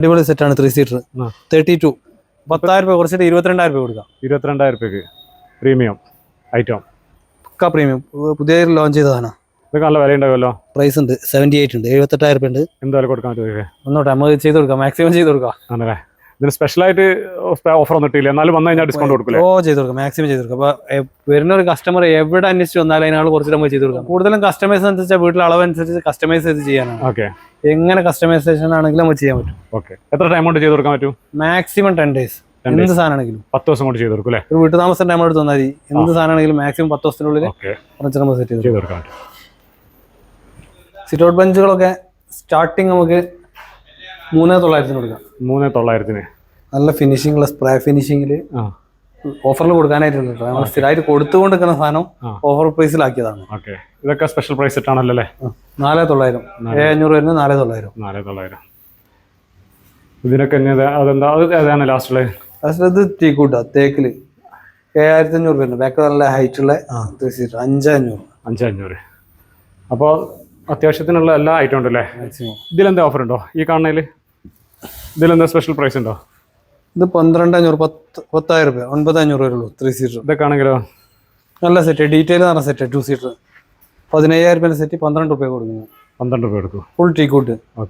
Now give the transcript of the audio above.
അടിപൊളി സെറ്റാണ് 3 സീറ്റർ 32 10,000 രൂപ കുറച്ചിട്ട് 22,000 രൂപ കൊടുക്കാം. 22,000 രൂപയ്ക്ക് പ്രീമിയം ഐറ്റം, പക്ക പ്രീമിയം, പുതിയ ലോഞ്ച് ചെയ്തതാണ്. ഇതൊക്കെ നല്ല വില ഉണ്ടാവുമല്ലോ. പ്രൈസ് ഉണ്ട് 78 ഉണ്ട്, 78,000 രൂപ ഉണ്ട്. എന്തായാലും കൊടുക്കാൻ പറ്റുമോ? ഒന്നോട്ടെ നമുക്ക് ചെയ്ത് കൊടുക്കാം, മാക്സിമം ചെയ്ത് കൊടുക്കാം. ആണല്ലേ? ഇതിന് സ്പെഷ്യലായിട്ട് ഓഫർ ഒന്നും ഇട്ടില്ല, എന്നാലും വന്നു കഴിഞ്ഞാൽ ഡിസ്കൗണ്ട് കൊടുക്കില്ലേ? ഓ ചെയ്ത് കൊടുക്കാം, മാക്സിമം ചെയ്ത് കൊടുക്കാം. അപ്പോൾ വരുന്ന ഒരു കസ്റ്റമർ എവിടെ അന്വേഷിച്ച് വന്നാലും അതിനാൾ കുറച്ച് നമ്മൾ ചെയ്ത് കൊടുക്കാം. കൂടുതലും കസ്റ്റമൈസ് അനുസരിച്ച് വീട്ടിലെ അളവനുസരിച്ച് കസ്റ്റമൈസ് ചെയ്ത് ചെയ്യാനാണ്. ഓക്കെ, എങ്ങനെ കസ്റ്റമൈസേഷൻ ആണെങ്കിലും നമുക്ക് ചെയ്യാൻ പറ്റും. ഓക്കെ, എത്ര ടൈം കൊണ്ട് ചെയ്ത് കൊടുക്കാൻ പറ്റും? Maximum 10 days. എന്ത് സാധനമാണെങ്കിലും 10 ദിവസം കൊണ്ട് ചെയ്ത് കൊടുക്കും അല്ലേ? ഒരു വീട്ടു താമസം ടൈം എടുത്ത് തന്നാൽ മതി. എന്ത് സാധനമാണെങ്കിലും മാക്സിമം 10 ദിവസത്തിനുള്ളിൽ ഫർണിച്ചർ നമ്മൾ സെറ്റ് ചെയ്ത് കൊടുക്കാൻ പറ്റും. സിറ്റ് ഔട്ട് ബെഞ്ചുകളൊക്കെ സ്റ്റാർട്ടിങ് നമുക്ക് 3,900 കൊടുക്കാം. 3,900 നല്ല ഫിനിഷിംഗ്, സ്പ്രേ ഫിനിഷിംഗിൽ ഓഫറിൽ കൊടുക്കാനായിട്ടുണ്ട്. നമ്മൾ സ്ഥിരമായിട്ട് കൊടുത്തുകൊണ്ടിരിക്കുന്ന സാധനം ഓഫർ പ്രൈസിലാക്കിയതാണ്. ഓക്കെ, ഇതൊക്കെ സ്പെഷ്യൽ പ്രൈസ് ഇട്ടാണല്ലോ അല്ലേ? 4,900, 7,500 വരുന്നത് 4,900. ഇതിനൊക്കെ അതെന്താ, ഏതാണ് ലാസ്റ്റുള്ളത്? ഇത് ടീക്കൂട്ടാ, തേക്കില് 7,500 വരുന്നത്. ബാക്ക് നല്ല ഹൈറ്റുള്ള 3 സീറ്റർ 5,500. അപ്പോൾ അത്യാവശ്യത്തിനുള്ള എല്ലാ ഐറ്റം ഉണ്ടല്ലേ? മാക്സിമം. ഇതിലെന്താ ഓഫർ ഉണ്ടോ ഈ കാണുന്നതിൽ? ഇതിലെന്താ സ്പെഷ്യൽ പ്രൈസ് ഉണ്ടോ? ഇത് 12,500, 10,000 രൂപ, 9,500 വരുള്ളൂ 3 സീറ്റർ. ഇതൊക്കെ ആണെങ്കിലോ നല്ല സെറ്റ്, ഡീറ്റെയിൽ എന്ന് പറഞ്ഞ സെറ്റ് 2 സീറ്റർ 15,000 രൂപ സെറ്റ് 12 രൂപ കൊടുക്കുന്നു. 12 രൂപ എടുക്കും, ഫുൾ ടീക്കൂട്ട്. ഓക്കെ.